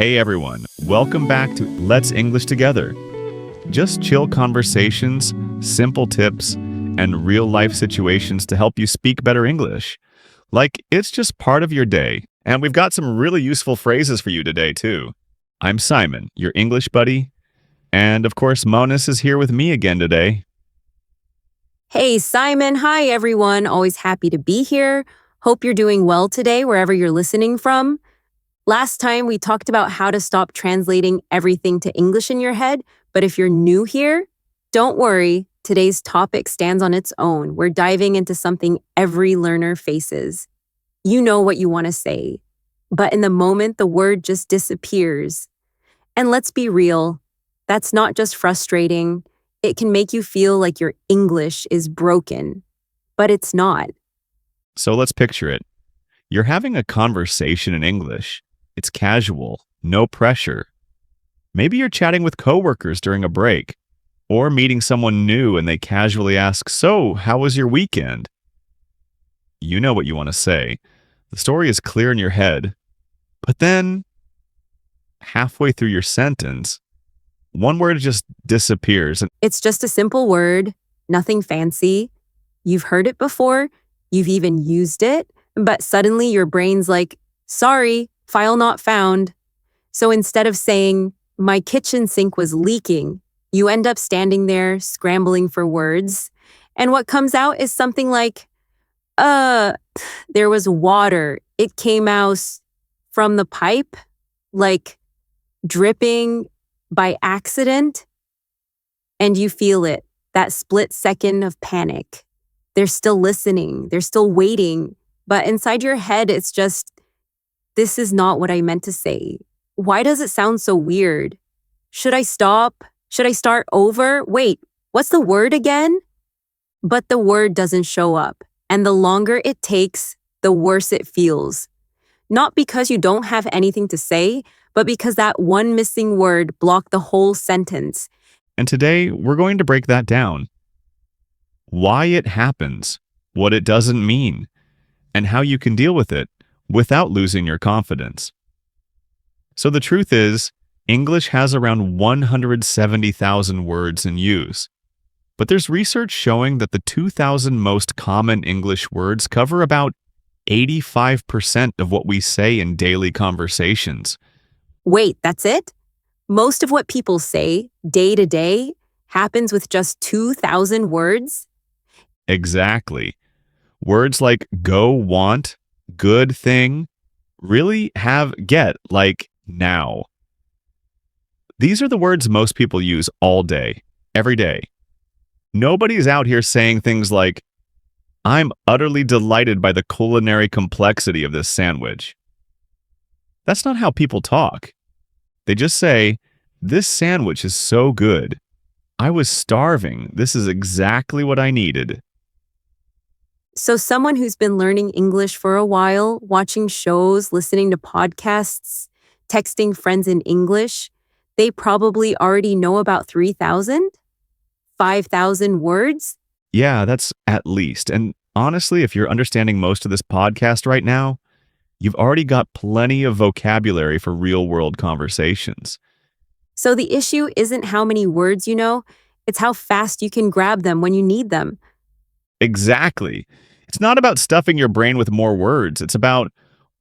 Hey everyone, welcome back to Let's English Together. Just chill conversations, simple tips, and real life situations to help you speak better English. Like it's just part of your day. And we've got some really useful phrases for you today, too. I'm Simon, your English buddy. And of course, Monis is here with me again today. Hey, Simon. Hi, everyone. Always happy to be here. Hope you're doing well today, wherever you're listening from. Last time, we talked about how to stop translating everything to English in your head. But if you're new here, don't worry. Today's topic stands on its own. We're diving into something every learner faces. You know what you want to say, but in the moment, the word just disappears. And let's be real, that's not just frustrating. It can make you feel like your English is broken, but it's not. So let's picture it. You're having a conversation in English. It's casual, no pressure. Maybe you're chatting with coworkers during a break, or meeting someone new and they casually ask, "So, how was your weekend?" You know what you want to say. The story is clear in your head, but then, halfway through your sentence, one word just disappears. It's just a simple word, nothing fancy. You've heard it before, you've even used it, but suddenly your brain's like, sorry, file not found. So instead of saying, my kitchen sink was leaking, you end up standing there scrambling for words. And what comes out is something like, there was water. It came out from the pipe, like dripping by accident. And you feel it, that split second of panic. They're still listening, they're still waiting. But inside your head, it's just, this is not what I meant to say. Why does it sound so weird? Should I stop? Should I start over? Wait, what's the word again? But the word doesn't show up. And the longer it takes, the worse it feels. Not because you don't have anything to say, but because that one missing word blocked the whole sentence. And today, we're going to break that down. Why it happens, what it doesn't mean, and how you can deal with it without losing your confidence. So the truth is, English has around 170,000 words in use. But there's research showing that the 2,000 most common English words cover about 85% of what we say in daily conversations. Wait, that's it? Most of what people say, day to day, happens with just 2,000 words? Exactly. Words like go, want, good, thing, really have get, like now. These are the words most people use all day, every day. Nobody's out here saying things like, I'm utterly delighted by the culinary complexity of this sandwich. That's not how people talk. They just say, this sandwich is so good. I was starving. This is exactly what I needed. So someone who's been learning English for a while, watching shows, listening to podcasts, texting friends in English, they probably already know about 3,000? 5,000 words? Yeah, that's at least. And honestly, if you're understanding most of this podcast right now, you've already got plenty of vocabulary for real-world conversations. So the issue isn't how many words you know, it's how fast you can grab them when you need them. Exactly. It's not about stuffing your brain with more words. It's about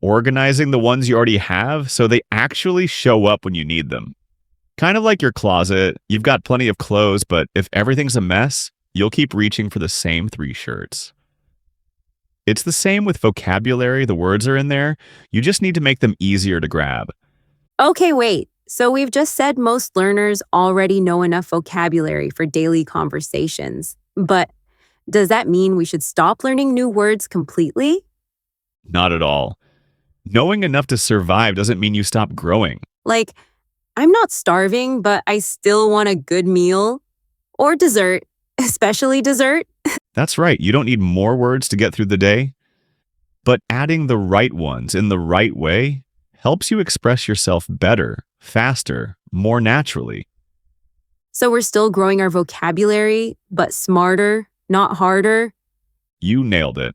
organizing the ones you already have so they actually show up when you need them. Kind of like your closet, you've got plenty of clothes, but if everything's a mess, you'll keep reaching for the same 3 shirts. It's the same with vocabulary. The words are in there. You just need to make them easier to grab. Okay, wait. So we've just said most learners already know enough vocabulary for daily conversations. But does that mean we should stop learning new words completely? Not at all. Knowing enough to survive doesn't mean you stop growing. Like, I'm not starving, but I still want a good meal. Or dessert, especially dessert. That's right. You don't need more words to get through the day. But adding the right ones in the right way helps you express yourself better, faster, more naturally. So we're still growing our vocabulary, but smarter, not harder. You nailed it.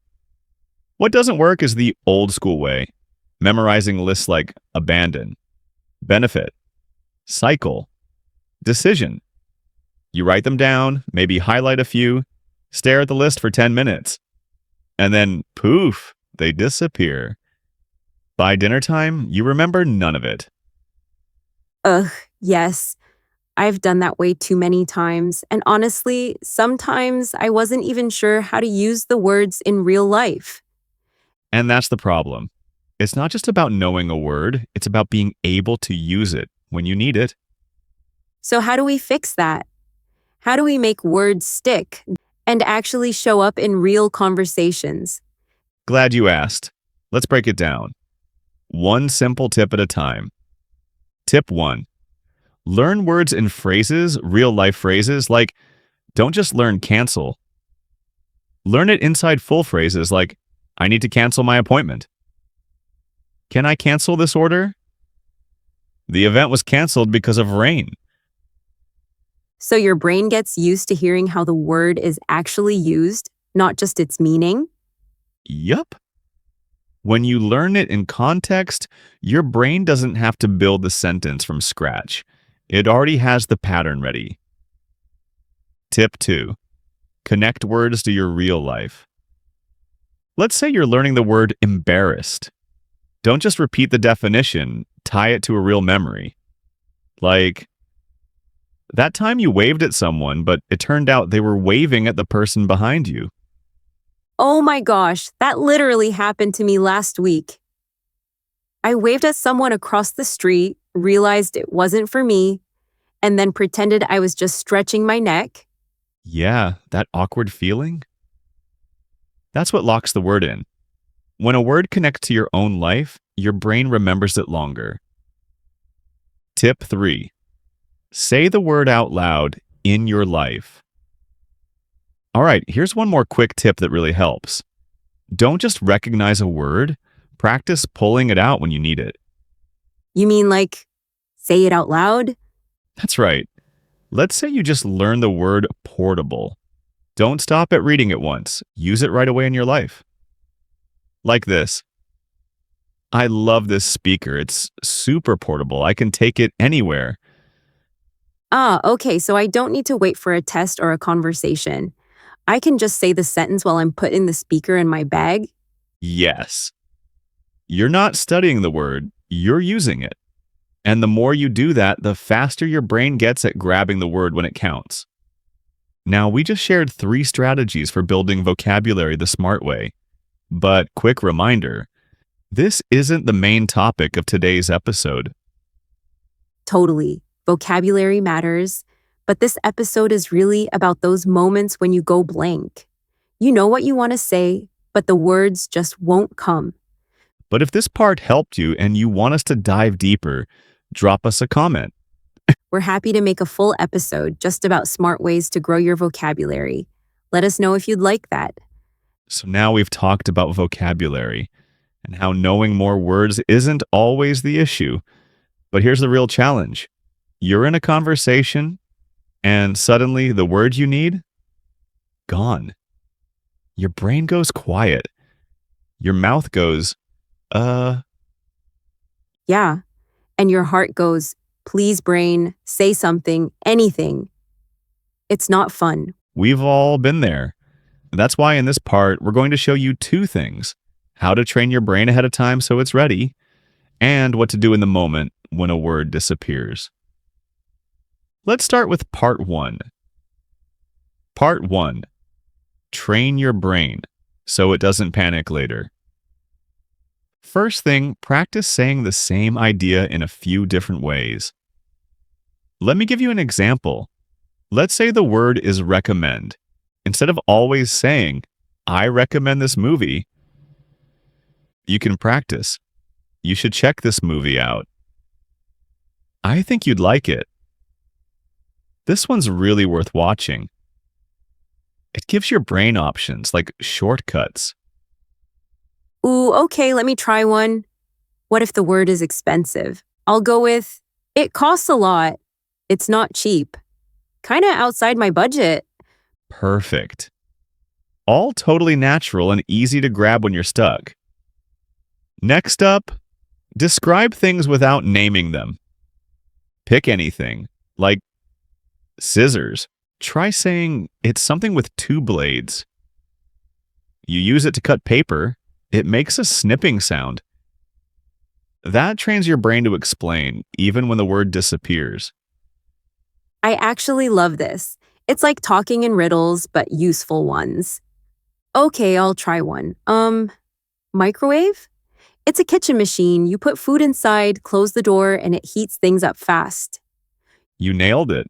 What doesn't work is the old school way, memorizing lists like abandon, benefit, cycle, decision. You write them down, maybe highlight a few, stare at the list for 10 minutes, and then poof, they disappear. By dinner time, you remember none of it. Ugh, yes. I've done that way too many times. And honestly, sometimes I wasn't even sure how to use the words in real life. And that's the problem. It's not just about knowing a word, it's about being able to use it when you need it. So, how do we fix that? How do we make words stick and actually show up in real conversations? Glad you asked. Let's break it down. One simple tip at a time. Tip 1. Learn words and phrases, real life phrases, like don't just learn cancel. Learn it inside full phrases like I need to cancel my appointment. Can I cancel this order? The event was canceled because of rain. So, your brain gets used to hearing how the word is actually used, not just its meaning. Yup. When you learn it in context, your brain doesn't have to build the sentence from scratch. It already has the pattern ready. Tip 2. Connect words to your real life. Let's say you're learning the word embarrassed. Don't just repeat the definition, tie it to a real memory. Like, that time you waved at someone, but it turned out they were waving at the person behind you. Oh my gosh, that literally happened to me last week. I waved at someone across the street, realized it wasn't for me, and then pretended I was just stretching my neck. Yeah, that awkward feeling? That's what locks the word in. When a word connects to your own life, your brain remembers it longer. Tip 3. Say the word out loud in your life. All right, here's one more quick tip that really helps. Don't just recognize a word, practice pulling it out when you need it. You mean like, say it out loud? That's right. Let's say you just learn the word portable. Don't stop at reading it once. Use it right away in your life. Like this. I love this speaker. It's super portable. I can take it anywhere. Ah, okay, so I don't need to wait for a test or a conversation. I can just say the sentence while I'm putting the speaker in my bag. Yes. You're not studying the word, you're using it. And the more you do that, the faster your brain gets at grabbing the word when it counts. Now, we just shared 3 strategies for building vocabulary the smart way. But quick reminder, this isn't the main topic of today's episode. Totally. Vocabulary matters, but this episode is really about those moments when you go blank. You know what you want to say, but the words just won't come. But if this part helped you and you want us to dive deeper, drop us a comment. We're happy to make a full episode just about smart ways to grow your vocabulary. Let us know if you'd like that. So now we've talked about vocabulary and how knowing more words isn't always the issue. But here's the real challenge. You're in a conversation and suddenly the word you need, gone. Your brain goes quiet. Your mouth goes, Yeah. And your heart goes, please, brain, say something, anything. It's not fun. We've all been there. That's why in this part, we're going to show you 2 things: how to train your brain ahead of time so it's ready, and what to do in the moment when a word disappears. Let's start with part 1. Part 1. Train your brain so it doesn't panic later. First thing, practice saying the same idea in a few different ways. Let me give you an example. Let's say the word is recommend. Instead of always saying, I recommend this movie, you can practice. You should check this movie out. I think you'd like it. This one's really worth watching. It gives your brain options like shortcuts. Ooh, okay, let me try one. What if the word is expensive? I'll go with, it costs a lot. It's not cheap. Kinda outside my budget. Perfect. All totally natural and easy to grab when you're stuck. Next up, describe things without naming them. Pick anything, like scissors. Try saying it's something with two blades. You use it to cut paper. It makes a snipping sound. That trains your brain to explain, even when the word disappears. I actually love this. It's like talking in riddles, but useful ones. Okay, I'll try one. Microwave? It's a kitchen machine. You put food inside, close the door, and it heats things up fast. You nailed it.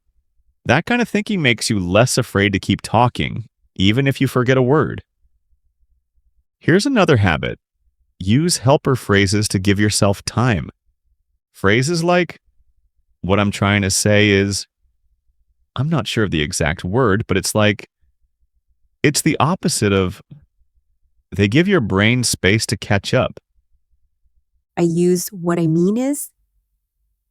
That kind of thinking makes you less afraid to keep talking, even if you forget a word. Here's another habit. Use helper phrases to give yourself time. Phrases like, what I'm trying to say is, I'm not sure of the exact word, but it's the opposite of, they give your brain space to catch up. I use what I mean is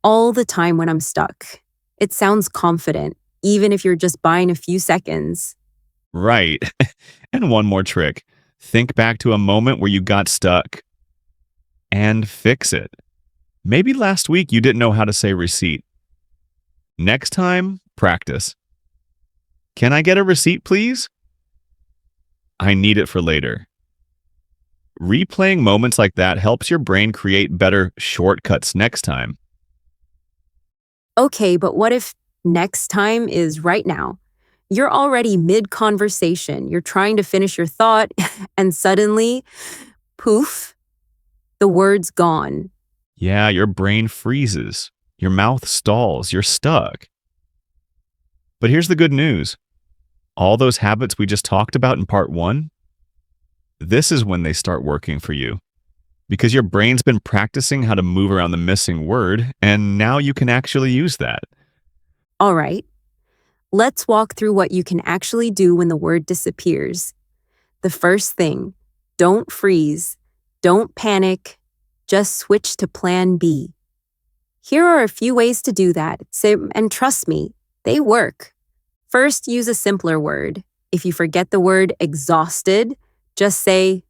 all the time when I'm stuck. It sounds confident, even if you're just buying a few seconds. Right. And one more trick. Think back to a moment where you got stuck and fix it. Maybe last week you didn't know how to say receipt. Next time, practice. Can I get a receipt, please? I need it for later. Replaying moments like that helps your brain create better shortcuts next time. Okay, but what if next time is right now? You're already mid conversation. You're trying to finish your thought, and suddenly, poof, the word's gone. Yeah, your brain freezes. Your mouth stalls. You're stuck. But here's the good news. All those habits we just talked about in part one, this is when they start working for you. Because your brain's been practicing how to move around the missing word, and now you can actually use that. All right, let's walk through what you can actually do when the word disappears. The first thing, don't freeze, don't panic, just switch to plan B. Here are a few ways to do that, and trust me, they work. First, use a simpler word. If you forget the word exhausted, just say,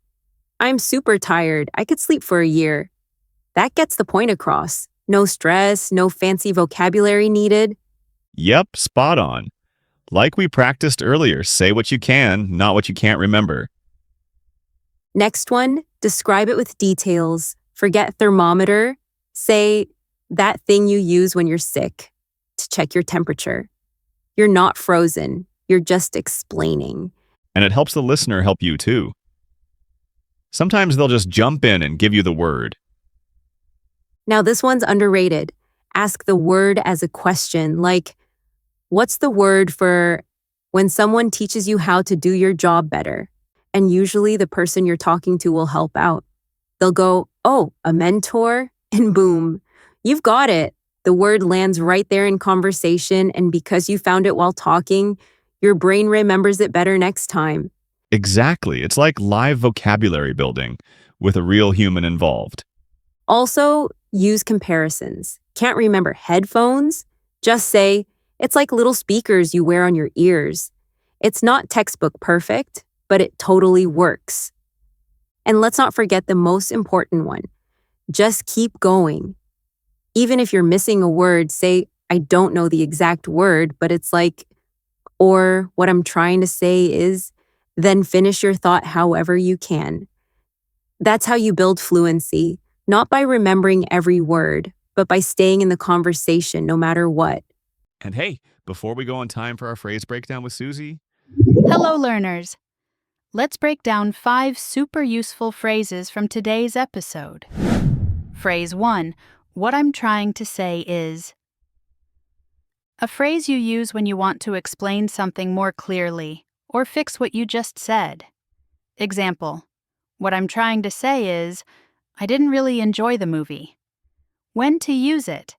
I'm super tired. I could sleep for a year. That gets the point across. No stress, no fancy vocabulary needed. Yep, spot on. Like we practiced earlier, say what you can, not what you can't remember. Next one, describe it with details. Forget thermometer. Say that thing you use when you're sick to check your temperature. You're not frozen. You're just explaining. And it helps the listener help you too. Sometimes they'll just jump in and give you the word. Now, this one's underrated. Ask the word as a question, like, what's the word for when someone teaches you how to do your job better? And usually the person you're talking to will help out. They'll go, oh, a mentor? And boom, you've got it. The word lands right there in conversation, and because you found it while talking, your brain remembers it better next time. Exactly. It's like live vocabulary building with a real human involved. Also, use comparisons. Can't remember headphones? Just say, it's like little speakers you wear on your ears. It's not textbook perfect, but it totally works. And let's not forget the most important one. Just keep going. Even if you're missing a word, say, I don't know the exact word, but it's like, or what I'm trying to say is, then finish your thought however you can. That's how you build fluency, not by remembering every word, but by staying in the conversation no matter what. And hey, before we go on time for our phrase breakdown with Susie, Hello, learners. Let's break down 5 super useful phrases from today's episode. Phrase 1. What I'm trying to say is. A phrase you use when you want to explain something more clearly or fix what you just said. Example. What I'm trying to say is, I didn't really enjoy the movie. When to use it.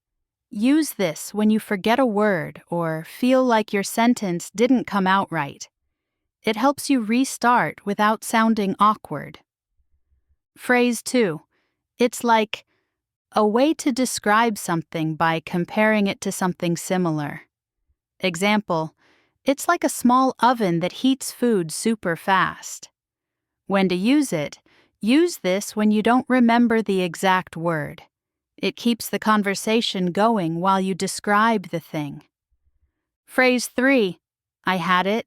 Use this when you forget a word or feel like your sentence didn't come out right. It helps you restart without sounding awkward. Phrase 2. It's like a way to describe something by comparing it to something similar. Example, it's like a small oven that heats food super fast. When to use it, use this when you don't remember the exact word. It keeps the conversation going while you describe the thing. Phrase 3, I had it,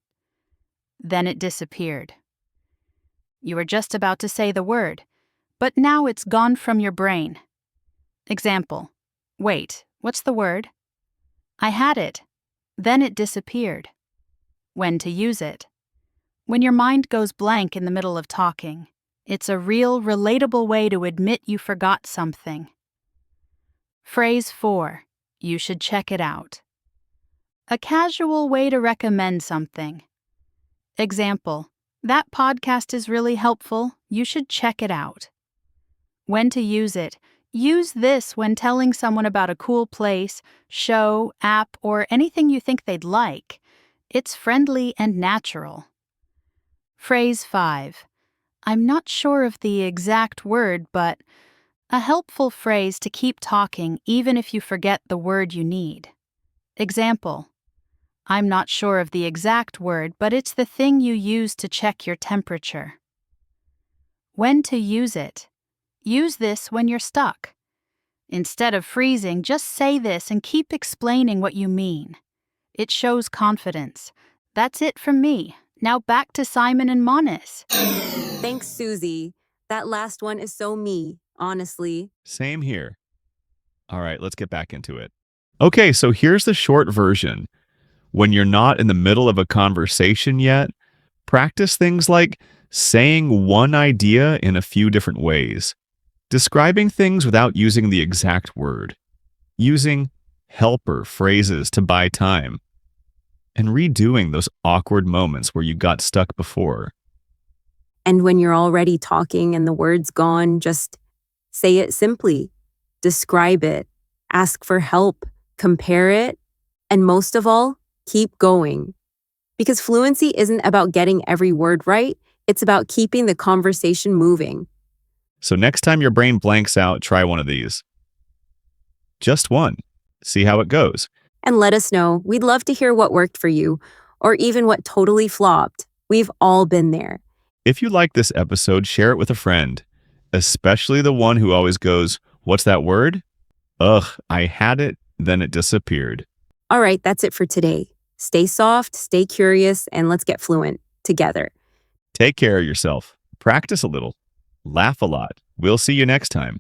then it disappeared. You were just about to say the word, but now it's gone from your brain. Example, wait, what's the word? I had it, then it disappeared. When to use it? When your mind goes blank in the middle of talking. It's a real, relatable way to admit you forgot something. Phrase 4, you should check it out. A casual way to recommend something. Example, that podcast is really helpful. You should check it out. When to use it? Use this when telling someone about a cool place, show, app, or anything you think they'd like. It's friendly and natural. Phrase 5. I'm not sure of the exact word, but a helpful phrase to keep talking even if you forget the word you need. Example, I'm not sure of the exact word, but it's the thing you use to check your temperature. When to use it? Use this when you're stuck. Instead of freezing, just say this and keep explaining what you mean. It shows confidence. That's it from me. Now back to Simon and Monis. Thanks, Susie. That last one is so me, honestly. Same here. All right, let's get back into it. Okay, so here's the short version. When you're not in the middle of a conversation yet, practice things like saying one idea in a few different ways, describing things without using the exact word, using helper phrases to buy time, and redoing those awkward moments where you got stuck before. And when you're already talking and the word's gone, just say it simply. Describe it. Ask for help. Compare it. And most of all, keep going. Because fluency isn't about getting every word right. It's about keeping the conversation moving. So next time your brain blanks out, try one of these. Just one. See how it goes. And let us know. We'd love to hear what worked for you, or even what totally flopped. We've all been there. If you like this episode, share it with a friend, especially the one who always goes, "What's that word? Ugh, I had it, then it disappeared." All right, that's it for today. Stay soft, stay curious, and let's get fluent together. Take care of yourself. Practice a little. Laugh a lot. We'll see you next time.